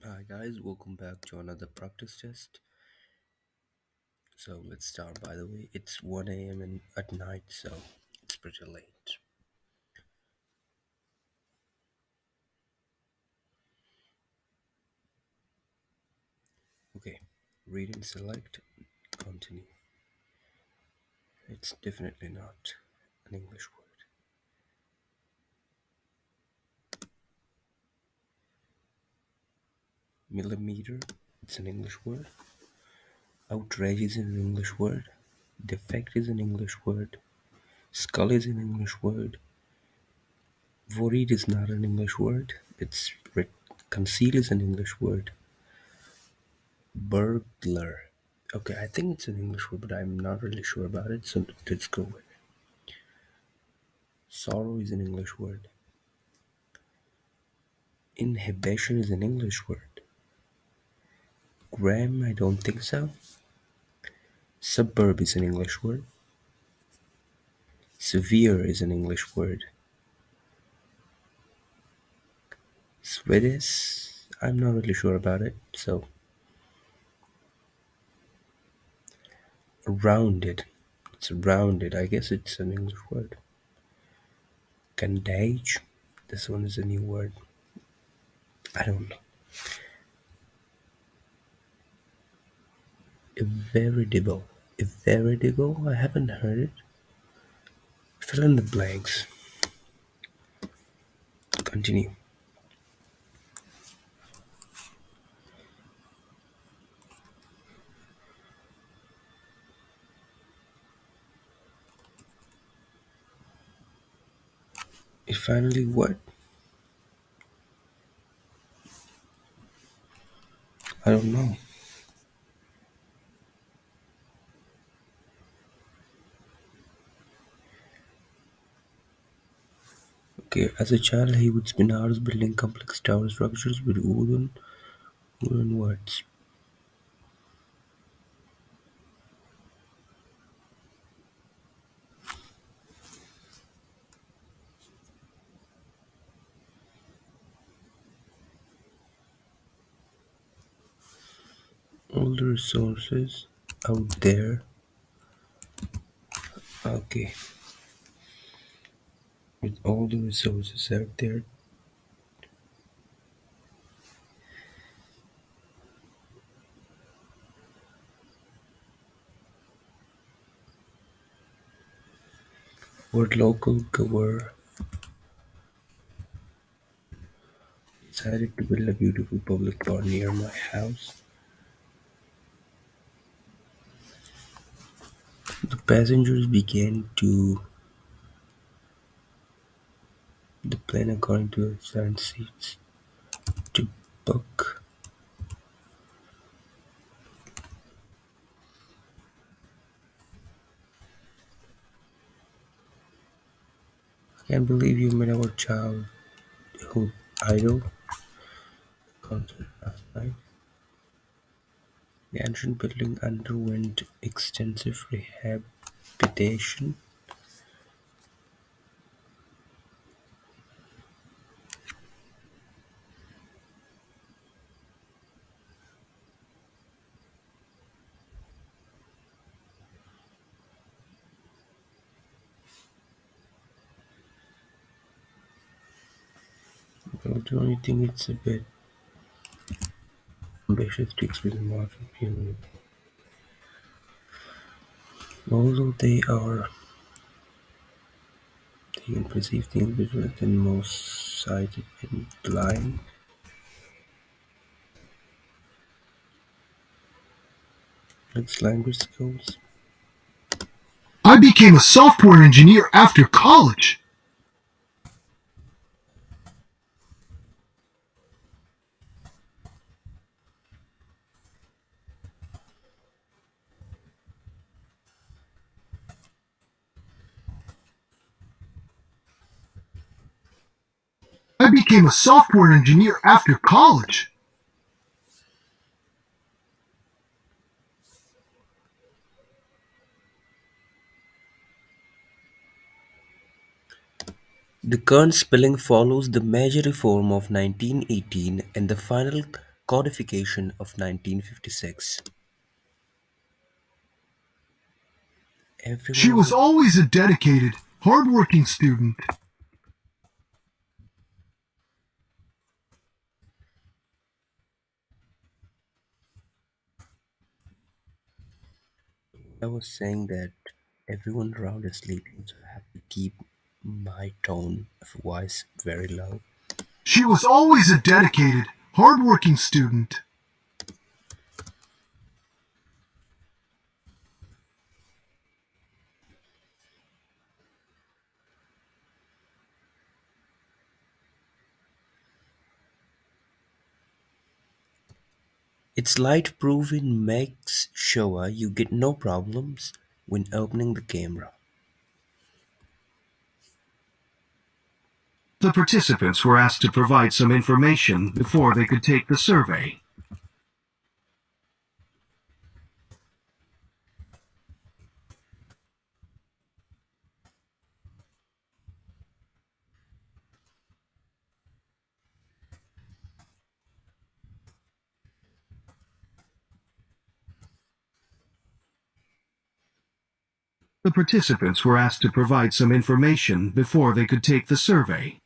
Hi guys, welcome back to another practice test. So let's start. By the way, it's 1 a.m. At night, so it's pretty late. Okay, read and select, continue. It's definitely not an English word. Millimeter, it's an English word. Outrage is an English word. Defect is an English word. Skull is an English word. Worried is not an English word. Conceal is an English word. Burglar. Okay, I think it's an English word, but I'm not really sure about it, so let's go with it. Sorrow is an English word. Inhibition is an English word. Gram, I don't think so. Suburb is an English word. Severe is an English word. Swedish, I'm not really sure about it, so rounded. It's rounded, I guess it's an English word. Condage, this one is a new word. I don't know. Veritable. Veritable, I haven't heard it. Fill in the blanks. Continue. It finally what? I don't know. Okay, as a child he would spend hours building complex tower structures with wooden words. All the resources out there. Okay, with all the resources out there. Word local cover decided to build a beautiful public park near my house. The passengers began to the plane according to assigned seats to book. I can't believe you met our childhood idol concert last night. The ancient building underwent extensive rehabilitation. But the only thing it's a bit ambitious to explain modern human. Although they can perceive things better than most sighted and blind. Its language skills. I became a software engineer after college. I became a software engineer after college. The current spelling follows the major reform of 1918 and the final codification of 1956. She was Everyone always a dedicated, hardworking student. I was saying that everyone around is sleeping, so I have to keep my tone of voice very low. She was always a dedicated, hardworking student. Its light proof makes sure you get no problems when opening the camera. The participants were asked to provide some information before they could take the survey. The participants were asked to provide some information before they could take the survey.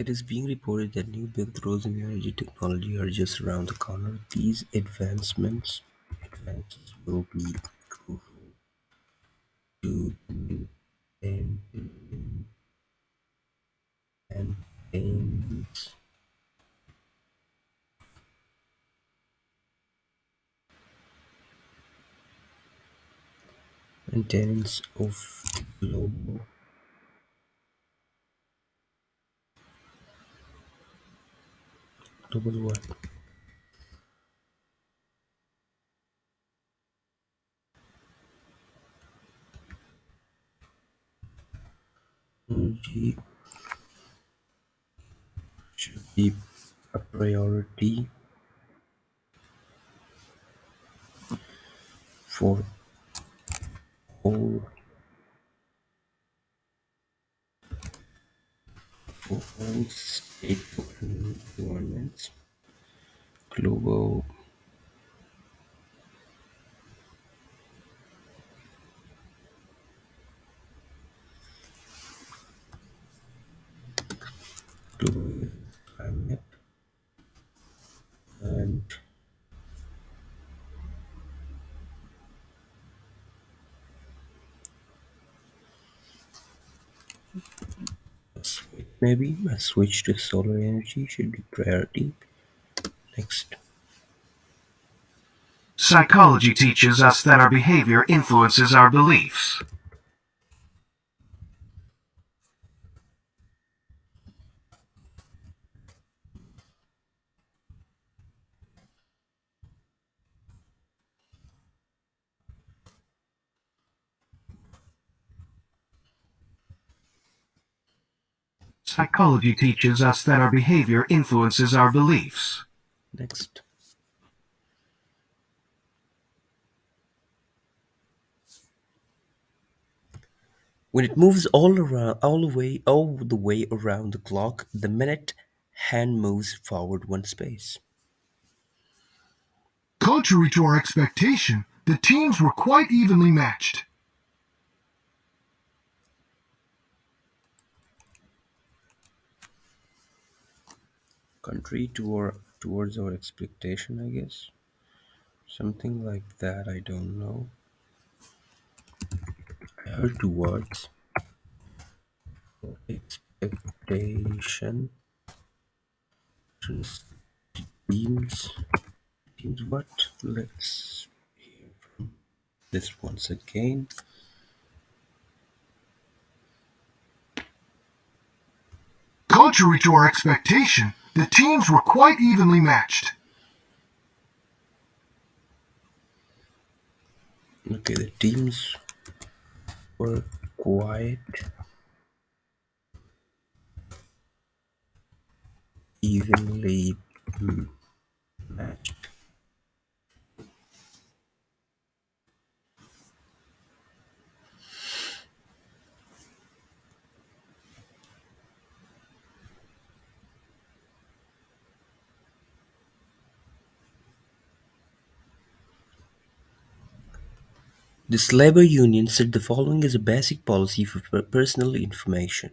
It is being reported that new breakthroughs in energy technology are just around the corner. These advances will be crucial to and and aims maintenance of global what? Energy should be a priority for all state governments. Global global climate and maybe a switch to solar energy should be priority. Next. Psychology teaches us that our behavior influences our beliefs. Psychology teaches us that our behavior influences our beliefs. Next. When it moves all the way around the clock, the minute hand moves forward one space. Contrary to our expectation, the teams were quite evenly matched. Contrary to towards our expectation, I guess. Something like that, I don't know. I heard two words. Expectation. Teams. Teams what? Let's hear this once again. Contrary to our expectation, the teams were quite evenly matched. Okay, the teams were quite evenly matched. This labor union said the following as a basic policy for personal information.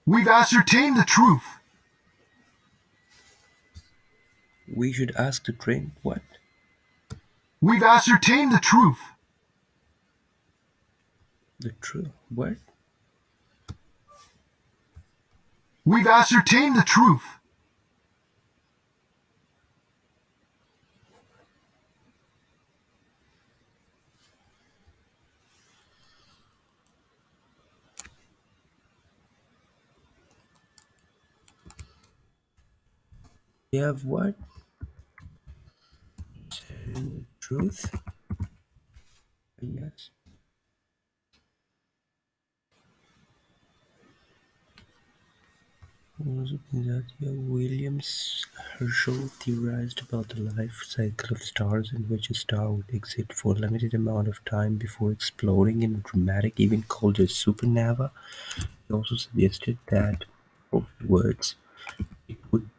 We've ascertained the truth. We should ask the train what? We've ascertained the truth. The truth. What? We've ascertained the truth. We have what? Truth? Yes. Williams Herschel theorized about the life cycle of stars in which a star would exist for a limited amount of time before exploding in a dramatic event called a supernova. He also suggested that, afterwards, it would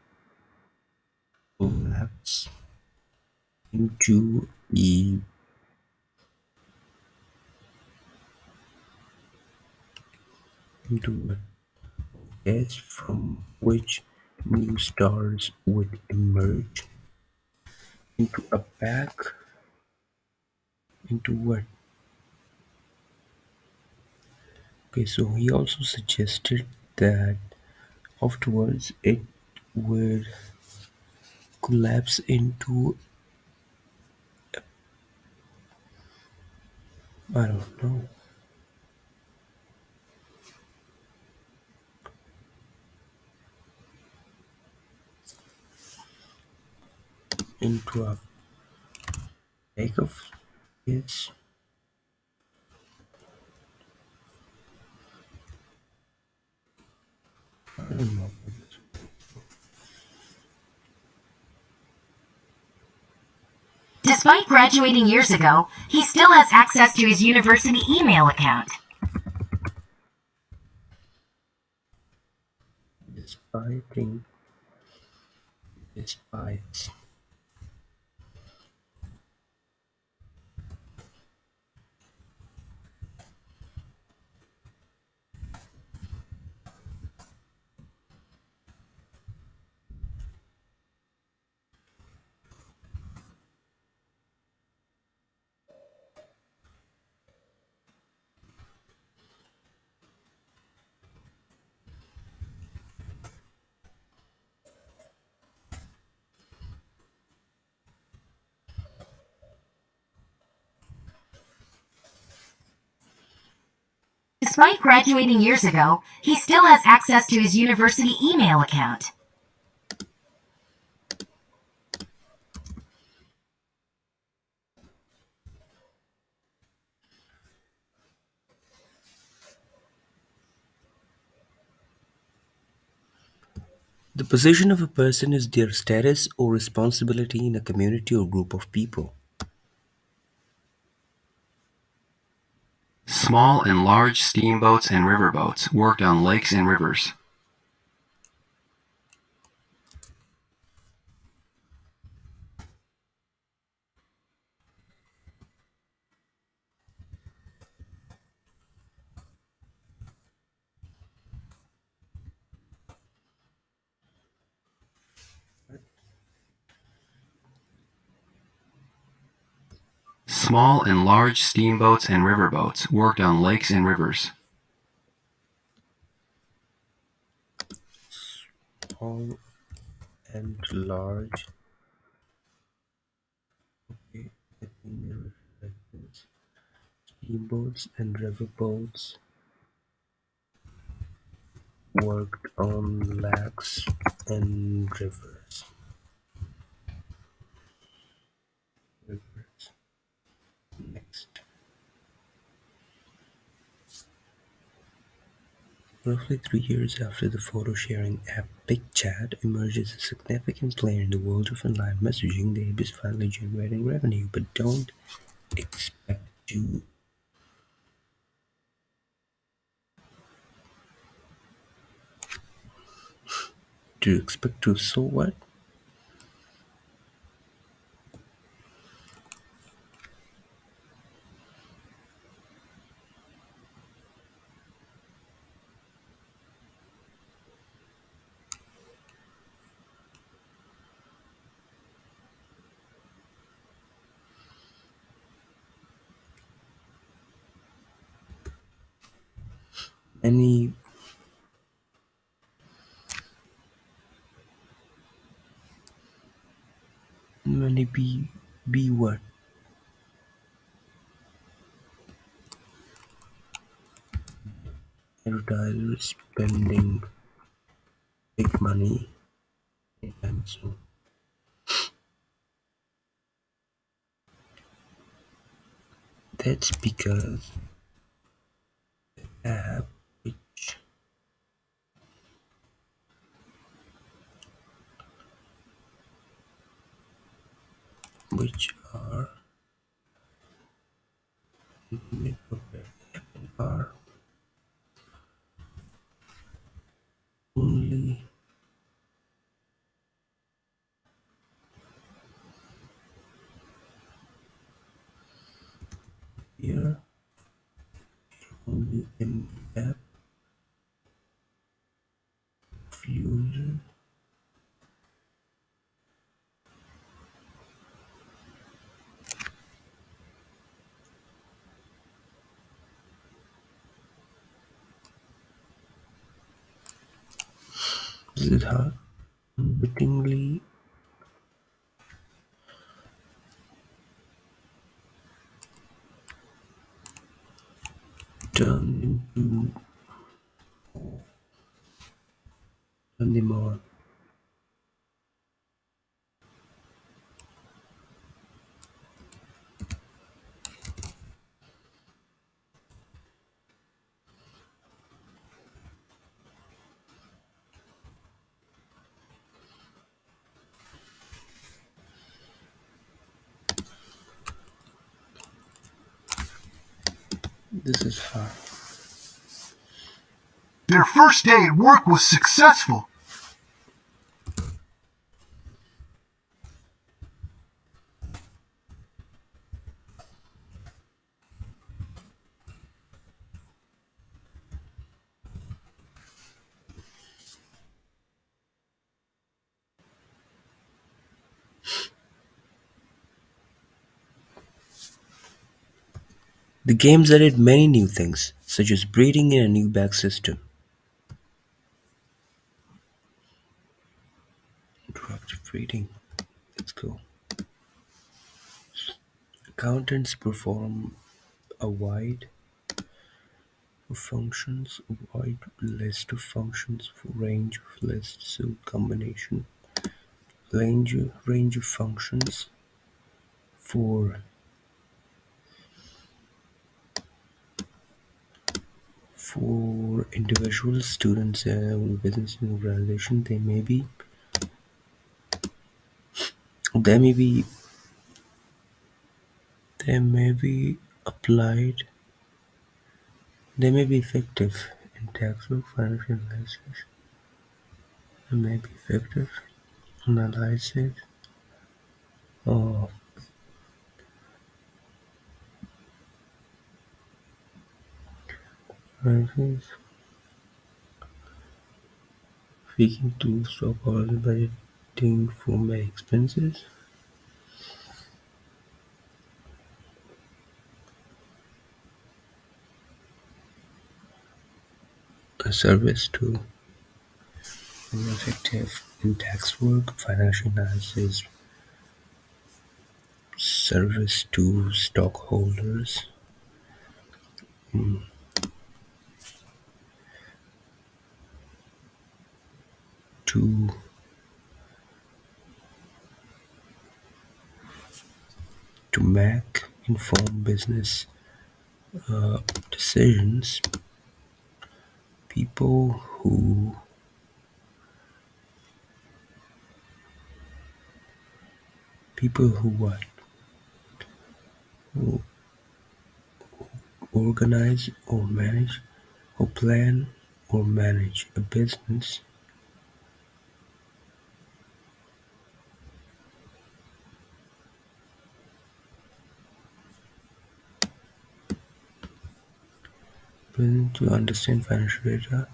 collapse into a into a gas from which new stars would emerge into a pack into what? Okay, so he also suggested that afterwards it would collapse I don't know, into a pack of gas. I don't know. Despite graduating years ago, he still has access to his university email account. Despiting despite Despite graduating years ago, he still has access to his university email account. the position of a person is their status or responsibility in a community or group of people. Small and large steamboats and riverboats worked on lakes and rivers. Small and large steamboats and riverboats worked on lakes and rivers. Small and large. Okay, I think there are like this. Steamboats and riverboats worked on lakes and rivers. Rivers. Next. Roughly 3 years after the photo-sharing app PicChat emerged as a significant player in the world of online messaging, the app is finally generating revenue, but don't expect to so what? Any many be what? Advertisers spending big money anytime soon. That's because app which are only here only in the app of user. This is how unwittingly turn them on. This is how. Their first day at work was successful. The games added many new things, such as breeding in a new bag system. Interactive breeding. Let's go. Accountants perform a wide wide list of functions for range of lists, so combination range of functions for individuals, students, business and organization. They may be applied. They may be effective in tax or financial analysis. They may be effective analysis of finances, speaking to stockholders, budgeting for my expenses, a service to effective in tax work, financial analysis, service to stockholders, to make informed business decisions. People who what who organize or manage or plan or manage a business to understand financial data,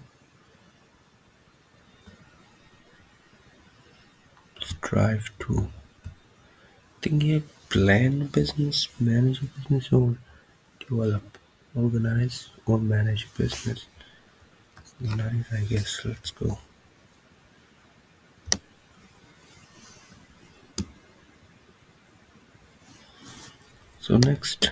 strive to think here, plan a business, manage a business, or develop, organize, or manage a business. Nice, I guess. Let's go. So next,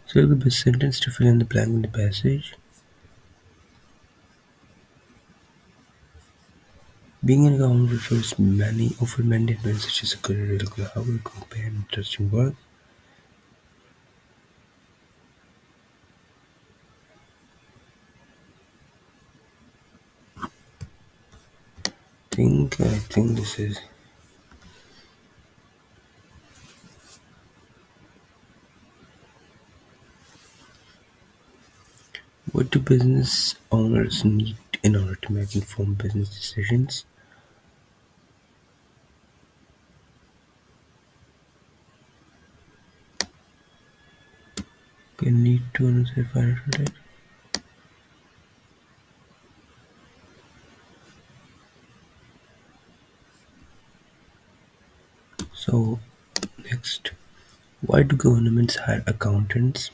select the best sentence to fill in the blank in the passage. Being an accountant refers offer many advantages such as a career, regular hours, compare and interesting work. I think this is what do business owners need in order to make informed business decisions? Can lead to unnecessary financial debt. So next, why do governments hire accountants?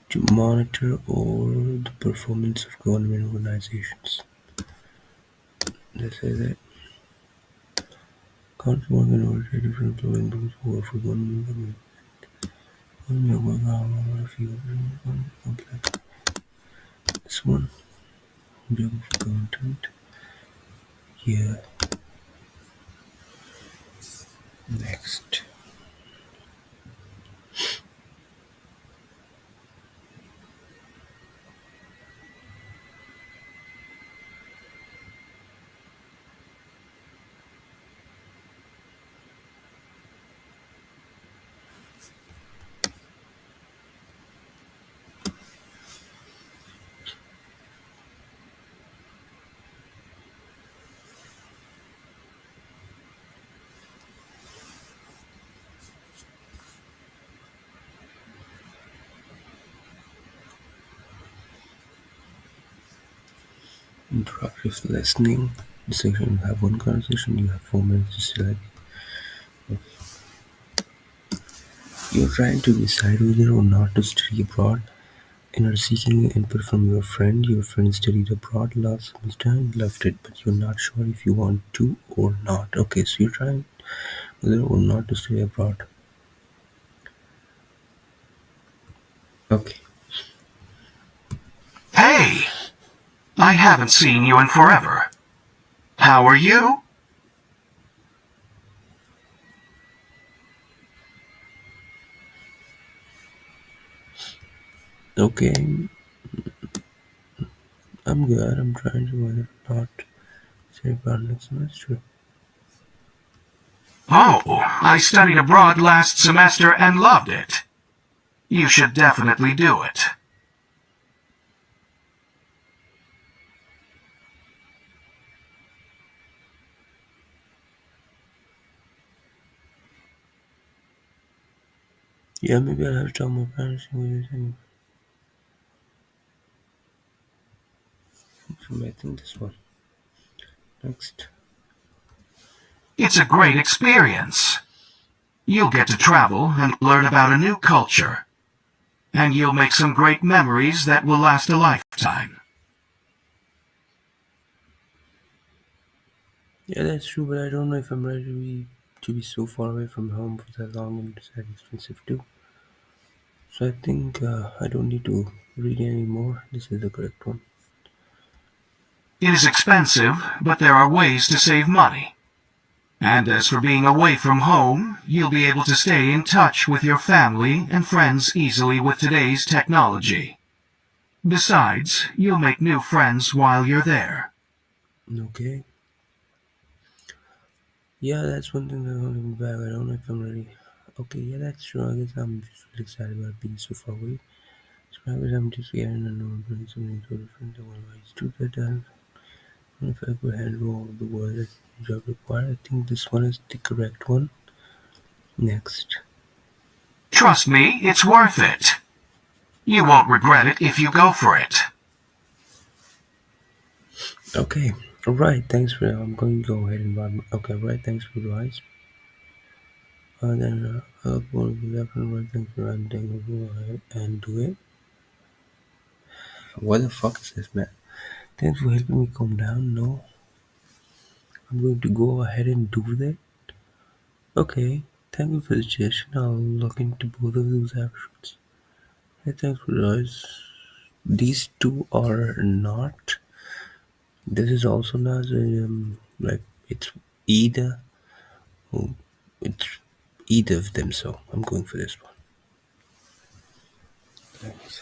To monitor all the performance of government organizations. They say that accountants work in order to different employees who work for government. Government work however a few complex. This one, job of accountant. Yeah. Next. Interactive listening. This section you have one conversation, you have 4 minutes to select. You're trying to decide whether or not to study abroad and are seeking input from your friend. Your friend studied abroad last semester and loved it, but you're not sure if you want to or not. Okay, so you're trying whether or not to study abroad. Okay. Hey! I haven't seen you in forever. How are you? Okay, I'm good. I'm trying to whether or not to study abroad next semester. Oh, I studied abroad last semester and loved it. You should definitely do it. Yeah, maybe I'll have to tell my parents what they think. I think this one. Next. It's a great experience. You'll get to travel and learn about a new culture. And you'll make some great memories that will last a lifetime. Yeah, that's true, but I don't know if I'm ready to be so far away from home for that long, and it's very expensive too. So I think I don't need to read anymore. This is the correct one. It is expensive, but there are ways to save money. And as for being away from home, you'll be able to stay in touch with your family and friends easily with today's technology. Besides, you'll make new friends while you're there. Okay. Yeah, that's one thing that's holding me back. I don't know if I'm ready. Okay, yeah, that's true. I guess I'm just really excited about being so far away. Private I'm just getting a number something so different than what I used to that. If I could handle all of the work that the job required, I think this one is the correct one. Next. Trust me, it's worth it. You won't regret it if you go for it. Okay. Alright, thanks for I'm going to go ahead and run. Okay, right, thanks for the advice. Then I'll go to the left and right, thanks for running. Go ahead and do it. What the fuck is this, man? Thanks for helping me calm down. No, I'm going to go ahead and do that. Okay, thank you for the suggestion. I'll look into both of those options. Hey, thanks for those. These two are not. This is also not like it's either. Oh, it's either of them. So I'm going for this one. Thanks.